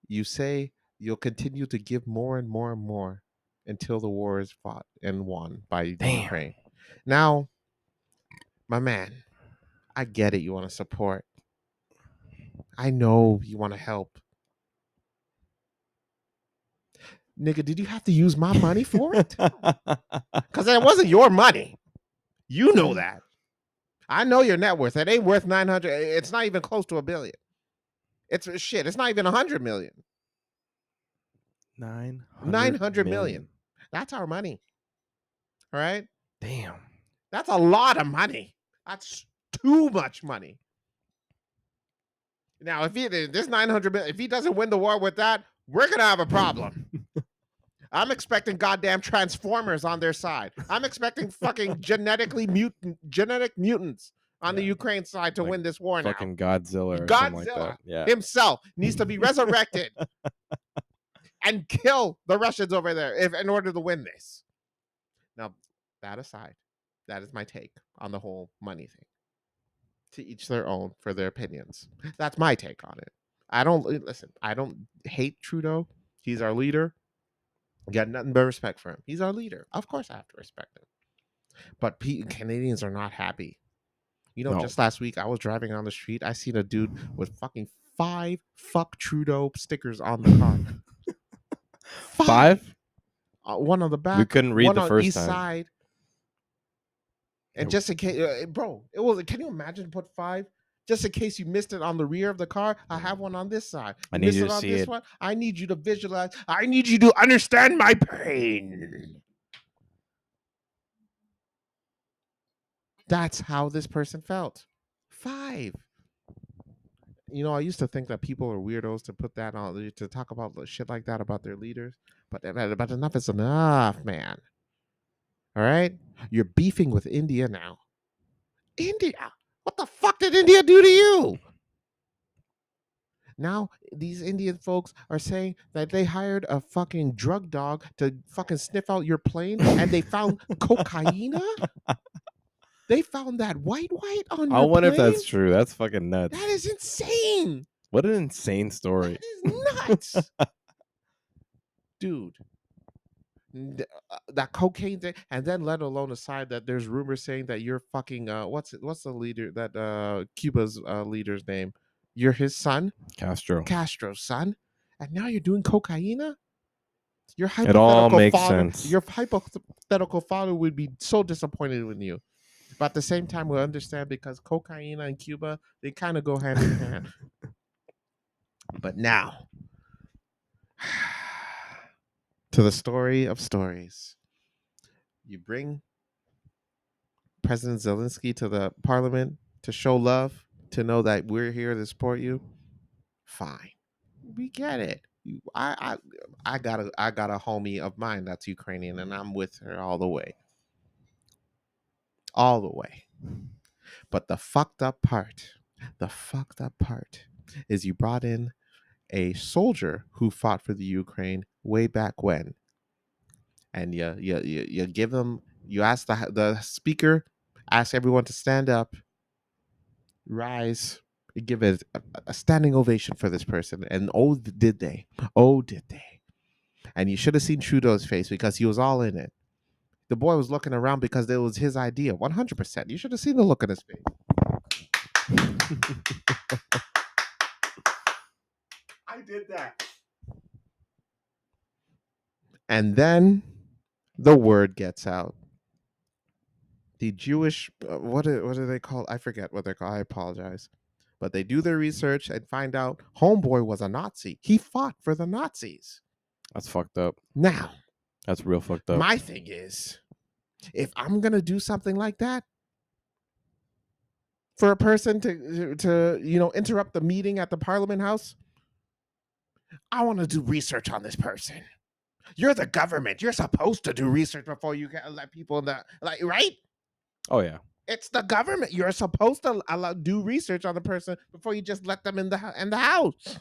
you say you'll continue to give more and more and more until the war is fought and won by the Damn. Ukraine. Now, my man, I get it. You want to support. I know you want to help. Nigga, did you have to use my money for it? Because it wasn't your money. You know that. I know your net worth. It ain't worth 900. It's not even close to a billion. It's shit. It's not even 100 million. 900 900 million. million. That's our money. All right. Damn. That's a lot of money. That's too much money. Now, if this 900 million, if he doesn't win the war with that, we're gonna have a problem. I'm expecting goddamn transformers on their side. I'm expecting fucking genetic mutants on the Yeah. Ukraine side to Like win this war now. fucking Godzilla or something like that. Godzilla Yeah. himself needs to be resurrected and kill the Russians over there in order to win this. Now, that aside, that is my take on the whole money thing. To each their own for their opinions. That's my take on it. I don't listen. I don't hate Trudeau. He's our leader. Got nothing but respect for him. He's our leader. Of course, I have to respect him. But Canadians are not happy. No. Just last week I was driving on the street. I seen a dude with fucking 5 "fuck Trudeau" stickers on the car. 5. 5? One on the We back, couldn't read one the on first each time. side. And Yeah, just in case, bro, it was. Can you imagine put 5? Just in case you missed it on the rear of the car, I have one on this side. I You need missed you it to on see this it. one. I need you to visualize. I need you to understand my pain. That's how this person felt. 5. I used to think that people are weirdos to put that on, to talk about shit like that about their leaders. But enough is enough, man. All right, you're beefing with India now. India, what the fuck did India do to you? Now these Indian folks are saying that they hired a fucking drug dog to fucking sniff out your plane, and they found cocaine. They found that white on I your wonder if plane. that's true. That's fucking That nuts. is insane. What an insane That story. is nuts, dude. That cocaine thing, and then let alone aside that there's rumors saying that you're fucking what's the leader that Cuba's leader's name? You're his son, Castro. Castro's son, and now you're doing cocaine. Your It all hypothetical makes father, sense. your hypothetical father would be so disappointed in you. But at the same time, we'll understand because cocaine and Cuba, they kind of go hand in hand. But now, to the story of stories. You bring President Zelensky to the parliament to show love, to know that we're here to support you. Fine, we get it. I got a homie of mine that's Ukrainian, and I'm with her all the way. But the fucked up part, is you brought in a soldier who fought for the Ukraine way back when, and you give them, you ask the speaker, ask everyone to stand up, rise, give it a standing ovation for this person. And oh, did they? Oh, did they? And you should have seen Trudeau's face because he was all in it. The boy was looking around because it was his idea, 100%. You should have seen the look on his face. I did that. And then the word gets out. The Jewish, what do they call? I forget what they're called. I apologize. But they do their research and find out homeboy was a Nazi. He fought for the Nazis. That's fucked up. Now, That's real fucked up. my thing is, if I'm gonna do something like that for a person to interrupt the meeting at the Parliament House, I want to do research on this person. You're the government. You're supposed to do research before you can let people in the right. Oh yeah. It's the government. You're supposed to do research on the person before you just let them in the house.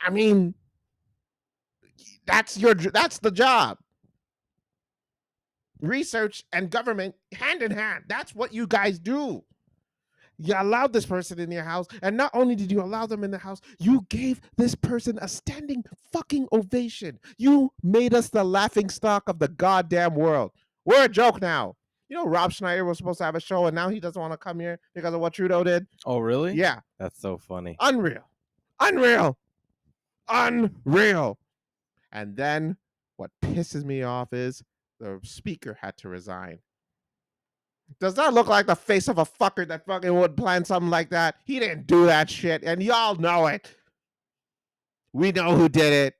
I mean, that's the job. Research and government hand in hand. That's what you guys do. You allowed this person in your house, and not only did you allow them in the house, you gave this person a standing fucking ovation. You made us the laughing stock of the goddamn world. We're a joke now. Rob Schneider was supposed to have a show, and now he doesn't want to come here because of what Trudeau did. Oh really? Yeah, That's so funny. unreal, unreal, unreal. And then what pisses me off is the speaker had to resign. Does that look like the face of a fucker that fucking would plan something like that? He didn't do that shit, and y'all know it. We know who did it.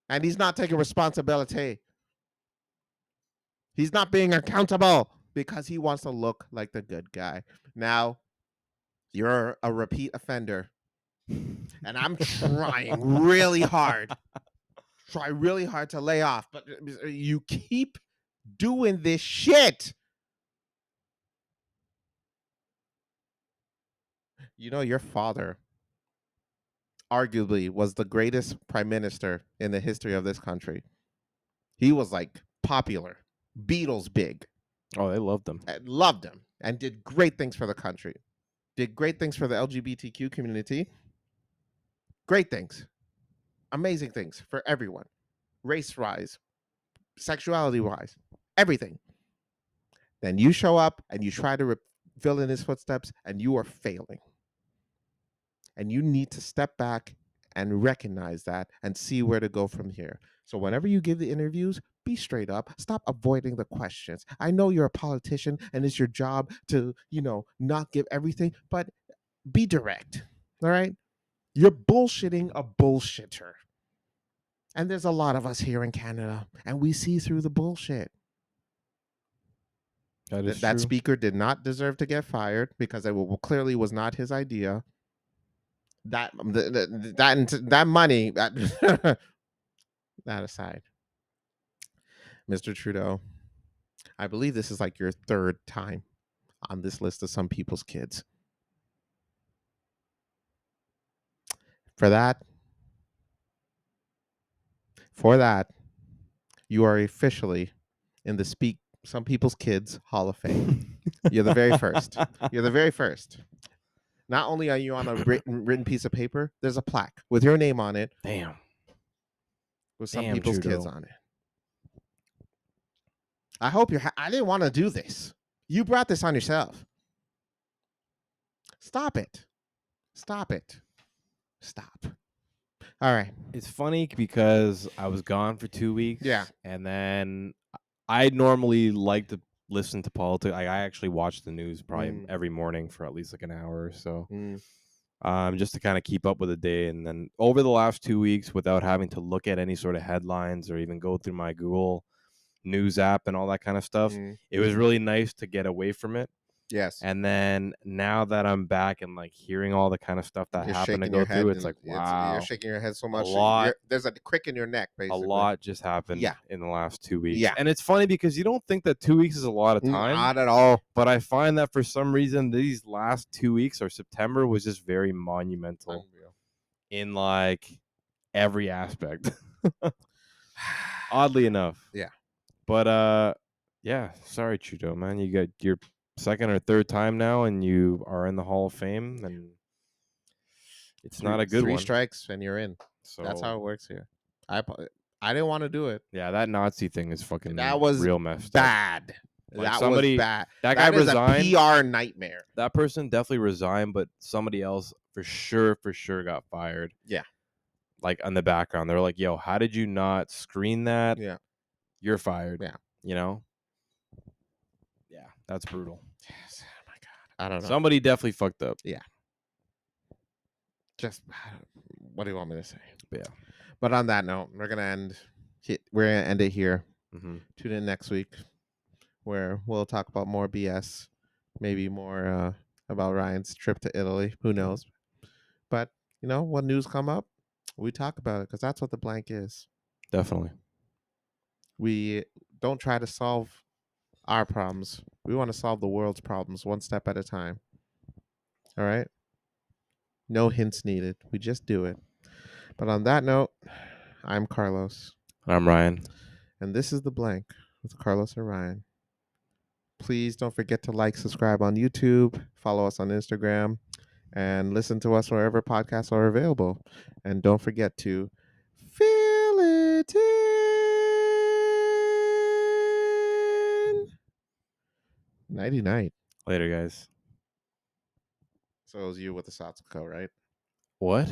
And he's not taking responsibility. He's not being accountable because he wants to look like the good guy. Now, you're a repeat offender. And I'm trying really hard. Try really hard to lay off, but you keep doing this shit. Your father arguably was the greatest prime minister in the history of this country. He was like popular, Beatles big, Oh, they loved them. and loved him, and did great things for the country. did great things for the LGBTQ community, great things, amazing things for everyone, race wise, sexuality wise, everything. Then you show up and you try to fill in his footsteps and you are failing. And you need to step back and recognize that and see where to go from here. So whenever you give the interviews, be straight up. Stop avoiding the questions. I know you're a politician and it's your job to, not give everything, but be direct. All right? You're bullshitting a bullshitter. And there's a lot of us here in Canada, and we see through the bullshit. That is That true. speaker did not deserve to get fired because it clearly was not his idea. That money, that aside, Mr. Trudeau, I believe this is like your third time on this list of some people's kids. For that, you are officially in the Speak Some People's Kids Hall of Fame. You're the very first. You're the very first. Not only are you on a written piece of paper, there's a plaque with your name on it, Damn. with some Damn, people's Trudeau. kids on it. I hope you're. I didn't want to do this. You brought this on yourself. Stop it. Stop it. Stop. All right. It's funny because I was gone for 2 weeks. Yeah. And then I normally like to listen to politics. I actually watch the news probably every morning for at least like an hour or so. Just to kind of keep up with the day. And then over the last 2 weeks, without having to look at any sort of headlines or even go through my Google News app and all that kind of stuff, it was really nice to get away from it. Yes. And then now that I'm back and like hearing all the kind of stuff that You're happened to shaking go your through, head it's like, wow, you're shaking your head so a much. lot, There's a crick in your neck, a basically. lot just happened Yeah. in the last 2 weeks. Yeah. And it's funny because you don't think that 2 weeks is a lot of time. Not at all. But I find that for some reason, these last 2 weeks or September was just very monumental in like every aspect. Oddly enough. Yeah. But yeah, sorry, Trudeau, man. You got your second or third time now and you are in the Hall of Fame, and it's not a good Three one. strikes and you're in. So that's how it works here. I didn't want to do it. Yeah, that Nazi thing is fucking That was real messed bad. up. Like That somebody, was bad. that guy That is resigned. a PR nightmare. That person definitely resigned, but somebody else for sure got fired. Yeah. Like on the background, they're like, "Yo, how did you not screen that? Yeah. You're fired." Yeah. You know. Yeah, that's brutal. Yes. Oh my god. I don't know. Somebody definitely fucked up. Yeah. Just what do you want me to say? Yeah. But on that note, we're gonna end it here. Mm-hmm. Tune in next week where we'll talk about more BS, maybe more about Ryan's trip to Italy. Who knows? But when news come up, we talk about it because that's what the blank is. Definitely. We don't try to solve our problems. We want to solve the world's problems one step at a time. All right? No hints needed. We just do it. But on that note, I'm Carlos. I'm Ryan. And this is The Blank with Carlos and Ryan. Please don't forget to like, subscribe on YouTube, follow us on Instagram, and listen to us wherever podcasts are available. And don't forget to fill it in. Nighty night. Later, guys. So it was you with the Satsuko, right? What?